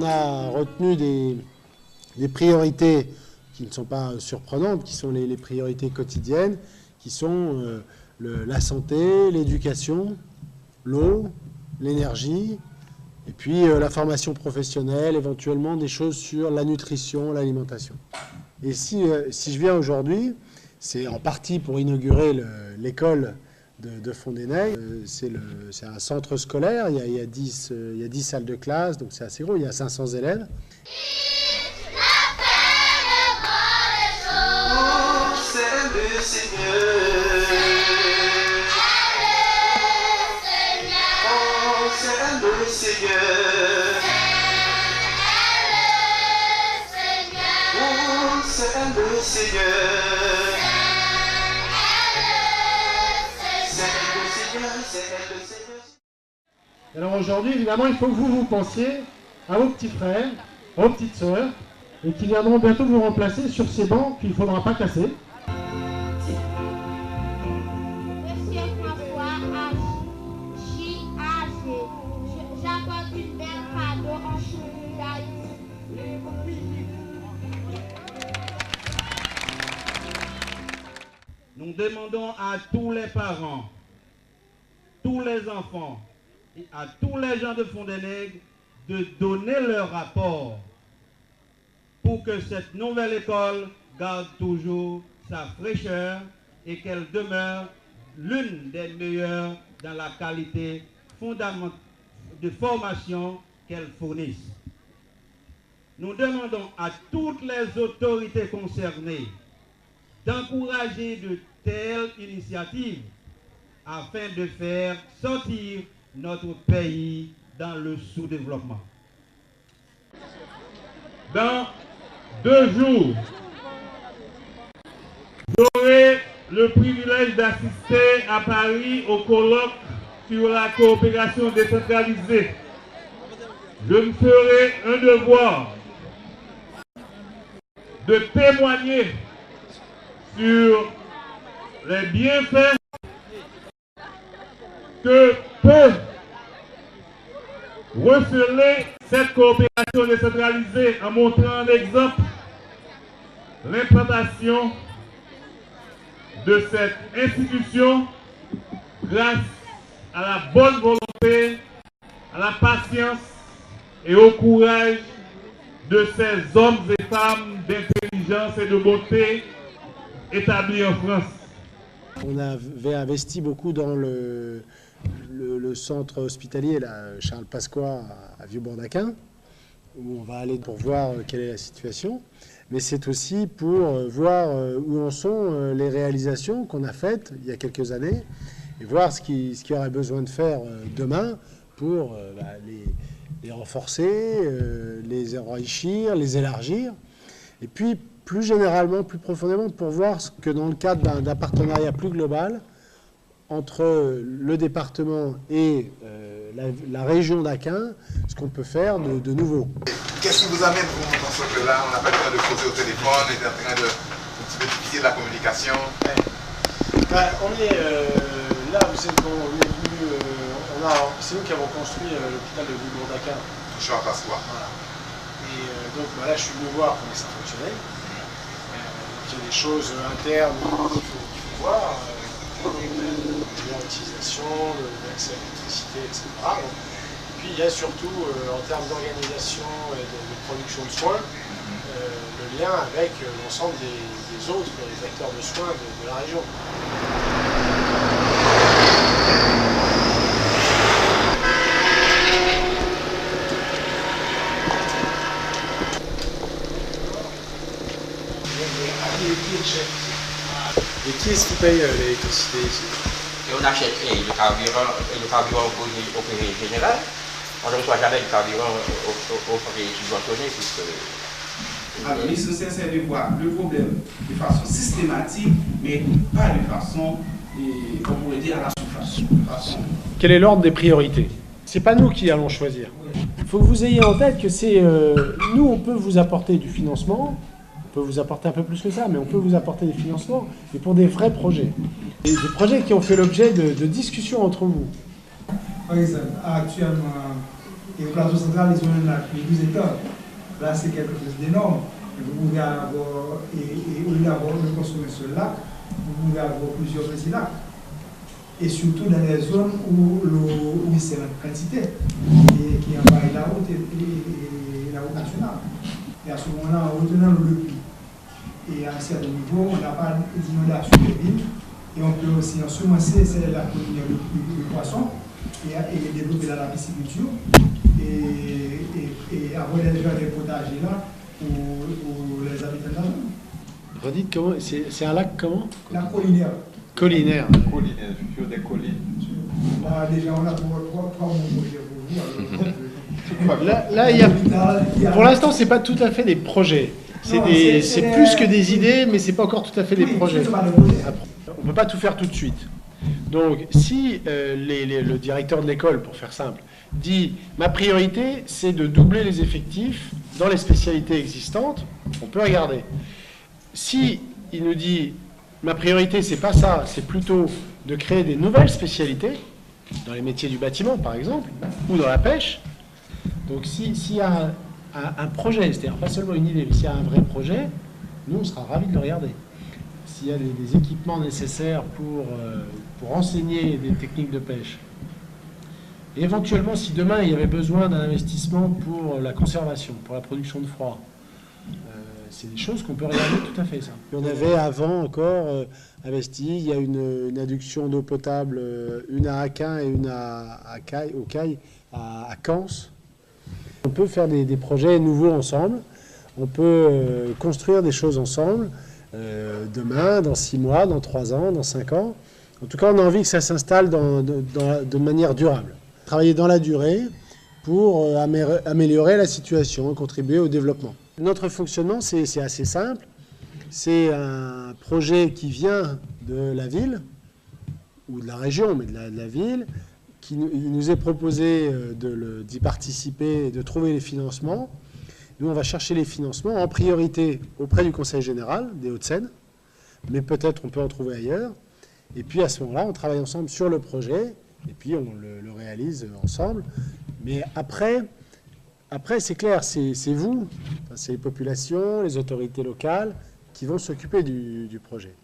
On a retenu des priorités qui ne sont pas surprenantes, qui sont les priorités quotidiennes, qui sont la santé, l'éducation, l'eau, l'énergie, et puis la formation professionnelle, éventuellement des choses sur la nutrition, l'alimentation. Et si je viens aujourd'hui, c'est en partie pour inaugurer l'école de Fond-des-Nègres. C'est un centre scolaire, il y a 10 salles de classe, donc c'est assez gros, il y a 500 élèves. Alors aujourd'hui, évidemment, il faut que vous pensiez à vos petits frères, à vos petites sœurs, et qui viendront bientôt vous remplacer sur ces bancs qu'il ne faudra pas casser. Monsieur François J.A.G. J'apporte une belle cadeau en Nous demandons à tous les parents, tous les enfants et à tous les gens de Fond-des-Nègres de donner leur rapport pour que cette nouvelle école garde toujours sa fraîcheur et qu'elle demeure l'une des meilleures dans la qualité fondamentale de formation qu'elle fournisse. Nous demandons à toutes les autorités concernées d'encourager de telles initiatives afin de faire sortir notre pays dans le sous-développement. Dans 2 jours, j'aurai le privilège d'assister à Paris au colloque sur la coopération décentralisée. Je me ferai un devoir de témoigner sur les bienfaits que peut receler cette coopération décentralisée en montrant en exemple l'implantation de cette institution grâce à la bonne volonté, à la patience et au courage de ces hommes et femmes d'intelligence et de beauté établis en France. On avait investi beaucoup dans le centre hospitalier, là, Charles Pasqua à Vieux-Bourg-d'Aquin, où on va aller pour voir quelle est la situation. Mais c'est aussi pour voir où en sont les réalisations qu'on a faites il y a quelques années et voir ce qu'il y aurait besoin de faire demain pour les renforcer, les enrichir, les élargir. Et puis, plus généralement, plus profondément, pour voir ce que dans le cadre d'un partenariat plus global entre le département et la région d'Aquin, ce qu'on peut faire de nouveau. Qu'est-ce qui vous amène pour dans ce que là, on n'a pas le temps de poser au téléphone, on est en train de un petit peu diviser de la communication. On est là, vous savez, quand on est venu, c'est nous qui avons construit l'hôpital de Vieux-Bourg-d'Aquin. Charles Pasqua. Voilà. Et donc là, je suis venu voir comment ça fonctionnait. Il y a des choses internes qu'il faut voir. L'utilisation, l'accès à l'électricité, etc. Et puis il y a surtout, en termes d'organisation et de production de soins, le lien avec l'ensemble des autres acteurs de soins de la région. Et qui est-ce qui paye l'électricité ici? Et on achète le carburant au prix général. On ne reçoit jamais du carburant au prix subventionné puisque... Alors, il est nécessaire de voir le problème de façon systématique, mais pas de façon, comme on le dit, à la surface. Quel est l'ordre des priorités? C'est pas nous qui allons choisir. Il faut que vous ayez en tête que c'est... nous, on peut vous apporter du financement, on peut vous apporter un peu plus que ça, mais on peut vous apporter des financements, et pour des vrais projets. Des projets qui ont fait l'objet de discussions entre vous. Par exemple, actuellement, Et au plateau central, ils ont un lac de 12 hectares. Là, c'est quelque chose d'énorme. Vous pouvez avoir, et au lieu d'avoir de consommer ce lac, vous pouvez avoir plusieurs petits lacs. Et surtout dans les zones où c'est la quantité, et qui envahit la route et la route nationale. Et à ce moment-là, en retenant le puits, et à un certain niveau, on n'a pas d'inondation des villes, et on peut aussi ensemencer la colline de poissons, et développer la pisciculture, et avoir des gens des potagers là pour les habitants de la zone. Redites comment, c'est un lac comment? Lac collinaire. Collinaire. Collinaire, sur des collines. Bah, déjà, on a trois mots pour vous. Là, il y a, pour l'instant, c'est pas tout à fait des projets. C'est plus que des idées, mais c'est pas encore tout à fait des projets. On peut pas tout faire tout de suite. Donc, si le directeur de l'école, pour faire simple, dit « ma priorité, c'est de doubler les effectifs dans les spécialités existantes », on peut regarder. Si il nous dit « ma priorité, c'est pas ça, c'est plutôt de créer des nouvelles spécialités, dans les métiers du bâtiment, par exemple, ou dans la pêche », donc s'il y a un projet, c'est-à-dire pas seulement une idée, mais s'il y a un vrai projet, nous, on sera ravis de le regarder. S'il y a des équipements nécessaires pour enseigner des techniques de pêche. Et éventuellement, si demain, il y avait besoin d'un investissement pour la conservation, pour la production de froid, c'est des choses qu'on peut regarder tout à fait, ça. On avait avant encore investi, il y a une adduction d'eau potable, une à Aquin et une à Caille, à Cans. On peut faire des projets nouveaux ensemble, on peut construire des choses ensemble, demain, dans 6 mois, dans 3 ans, dans 5 ans. En tout cas, on a envie que ça s'installe de manière durable. Travailler dans la durée pour améliorer la situation, contribuer au développement. Notre fonctionnement, c'est assez simple. C'est un projet qui vient de la ville, ou de la région, mais de la ville. Il nous est proposé d'y participer et de trouver les financements. Nous, on va chercher les financements en priorité auprès du Conseil général des Hauts-de-Seine, mais peut-être on peut en trouver ailleurs. Et puis à ce moment-là, on travaille ensemble sur le projet, et puis on le réalise ensemble. Mais après c'est clair, c'est vous, c'est les populations, les autorités locales qui vont s'occuper du projet.